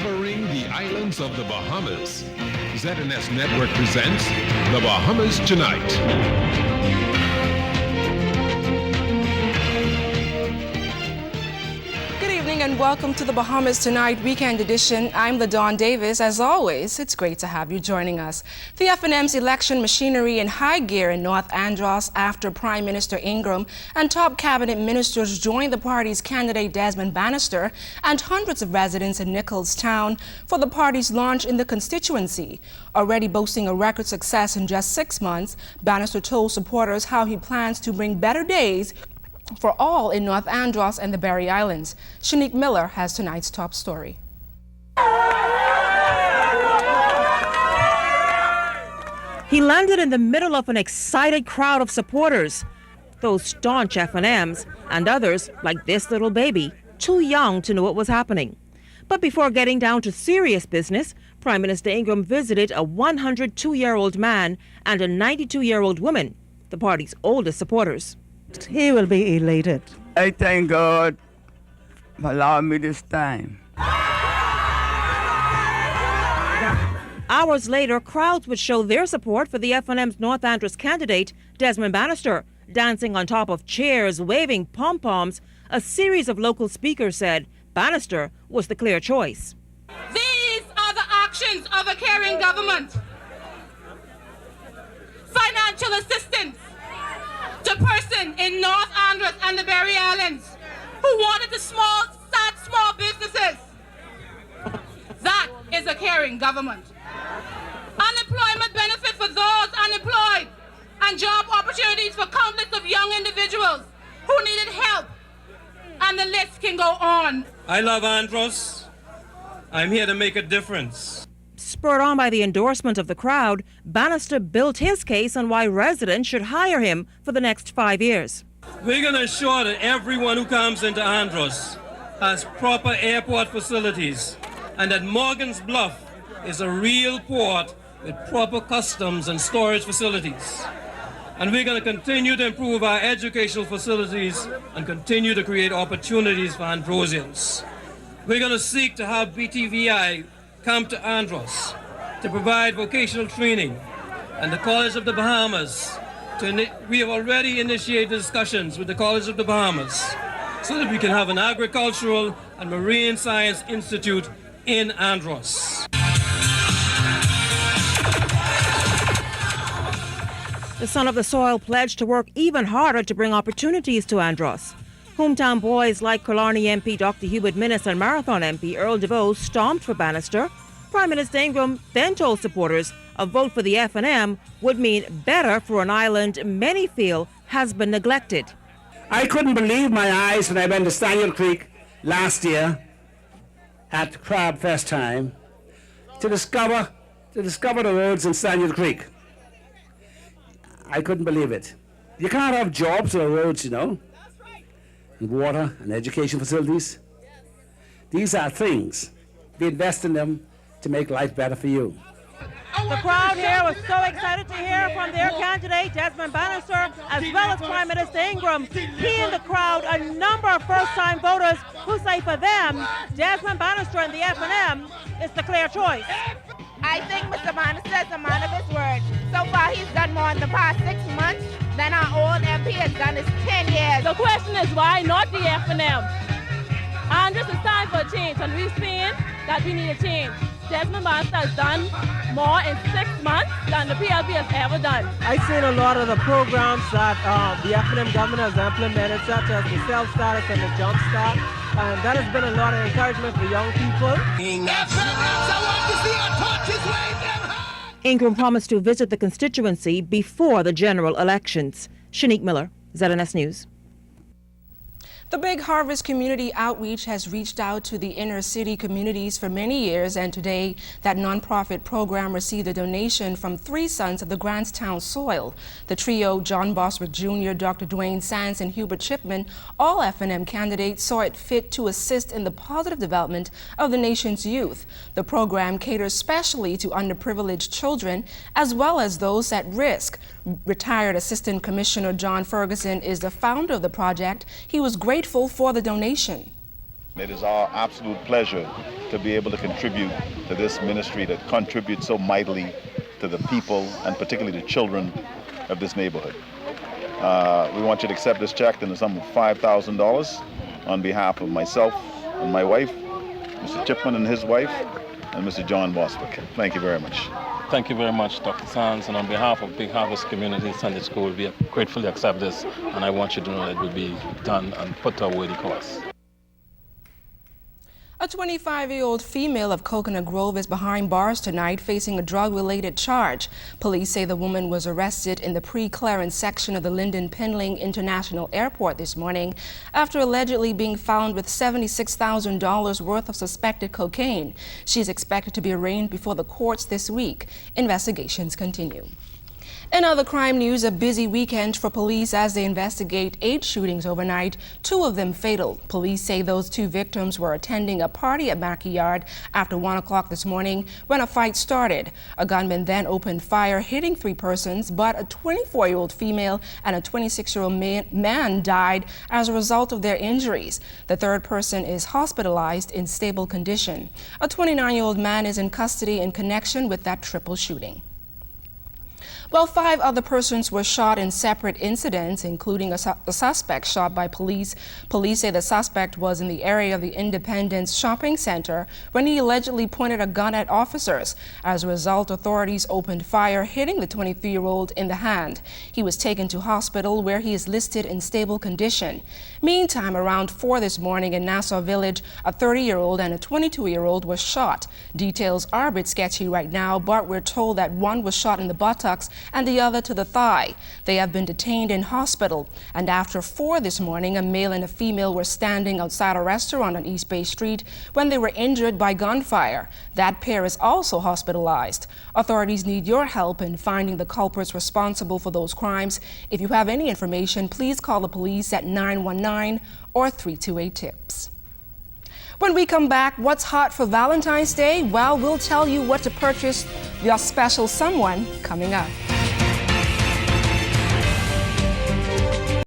covering the islands of the Bahamas. ZNS Network presents The Bahamas Tonight. And welcome to the Bahamas Tonight Weekend Edition. I'm LeDaunne Davis. As always, it's great to have you joining us. The FNM's election machinery in high gear in North Andros after Prime Minister Ingraham and top cabinet ministers joined the party's candidate Desmond Bannister and hundreds of residents in Nicholstown for the party's launch in the constituency. Already boasting a record success in just 6 months, Bannister told supporters how he plans to bring better days for all in North Andros and the Berry Islands. Shenique Miller has tonight's top story. He landed in the middle of an excited crowd of supporters, those staunch FNMs and others like this little baby, too young to know what was happening. But before getting down to serious business, Prime Minister Ingraham visited a 102-year-old man and a 92-year-old woman, the party's oldest supporters. He will be elated. I thank God for allowing me this time. Hours later, crowds would show their support for the FNM's North Andros candidate, Desmond Bannister, dancing on top of chairs, waving pom-poms. A series of local speakers said Bannister was the clear choice. These are the actions of a caring government. Financial assistance to person in North Andros and the Berry Islands who wanted to start small businesses. That is a caring government. Unemployment benefit for those unemployed and job opportunities for countless of young individuals who needed help. And the list can go on. I love Andros. I'm here to make a difference. Spurred on by the endorsement of the crowd, Bannister built his case on why residents should hire him for the next 5 years. We're going to ensure that everyone who comes into Andros has proper airport facilities and that Morgan's Bluff is a real port with proper customs and storage facilities. And we're going to continue to improve our educational facilities and continue to create opportunities for Androsians. We're going to seek to have BTVI come to Andros to provide vocational training, and the College of the Bahamas. We have already initiated discussions with the College of the Bahamas so that we can have an agricultural and marine science institute in Andros. The son of the soil pledged to work even harder to bring opportunities to Andros. Hometown boys like Killarney MP Dr. Hubert Minnis and Marathon MP Earl DeVoe stomped for Bannister. Prime Minister Ingraham then told supporters a vote for the FNM would mean better for an island many feel has been neglected. I couldn't believe my eyes when I went to Staniel Creek last year at Crab Fest time to discover the roads in Staniel Creek. I couldn't believe it. You can't have jobs or roads, you know. And water and education facilities. These are things. We invest in them to make life better for you. The crowd here was so excited to hear from their candidate, Desmond Bannister, as well as Prime Minister Ingraham. He and the crowd, a number of first-time voters who say for them, Desmond Bannister and the FNM is the clear choice. I think Mr. Bannister is a man of his word. So far, he's done more in the past 6 months than our old MP has done in 10 years. The question is why not the FNM? Andros, it's time for a change, and we've seen that we need a change. Desmond Bannister has done more in 6 months than the PLP has ever done. I've seen a lot of the programs that the FNM government has implemented, such as the self-status and the jump start, and that has been a lot of encouragement for young people. Ingraham promised to visit the constituency before the general elections. Shenique Miller, ZNS News. The Big Harvest Community Outreach has reached out to the inner city communities for many years, and today that nonprofit program received a donation from 3 sons of the Grantstown soil. The trio, John Boswick Jr., Dr. Duane Sands, and Hubert Chipman, all FNM candidates, saw it fit to assist in the positive development of the nation's youth. The program caters specially to underprivileged children as well as those at risk. Retired Assistant Commissioner John Ferguson is the founder of the project. He was grateful for the donation. It is our absolute pleasure to be able to contribute to this ministry that contributes so mightily to the people and particularly the children of this neighborhood. We want you to accept this check in the sum of $5,000 on behalf of myself and my wife, Mr. Chipman and his wife, and Mr. John Boswick. Thank you very much. Thank you very much, Dr. Sands, and on behalf of Big Harvest Community Sunday School, we gratefully accept this, and I want you to know that it will be done and put to a worthy cause. A 25-year-old female of Coconut Grove is behind bars tonight facing a drug-related charge. Police say the woman was arrested in the pre-clearance section of the Lyndon Pinling International Airport this morning after allegedly being found with $76,000 worth of suspected cocaine. She is expected to be arraigned before the courts this week. Investigations continue. In other crime news, a busy weekend for police as they investigate 8 shootings overnight, 2 of them fatal. Police say those 2 victims were attending a party at Mackey Yard after 1 o'clock this morning when a fight started. A gunman then opened fire, hitting 3 persons, but a 24-year-old female and a 26-year-old man died as a result of their injuries. The 3rd person is hospitalized in stable condition. A 29-year-old man is in custody in connection with that triple shooting. Well, 5 other persons were shot in separate incidents, including a suspect shot by police. Police say the suspect was in the area of the Independence Shopping Center when he allegedly pointed a gun at officers. As a result, authorities opened fire, hitting the 23-year-old in the hand. He was taken to hospital where he is listed in stable condition. Meantime, around 4 this morning in Nassau Village, a 30-year-old and a 22-year-old were shot. Details are a bit sketchy right now, but we're told that one was shot in the buttocks and the other to the thigh. They have been detained in hospital. And after 4 this morning, a male and a female were standing outside a restaurant on East Bay Street when they were injured by gunfire. That pair is also hospitalized. Authorities need your help in finding the culprits responsible for those crimes. If you have any information, please call the police at 919 or 328-TIPS. When we come back, what's hot for Valentine's Day? Well, we'll tell you what to purchase your special someone coming up.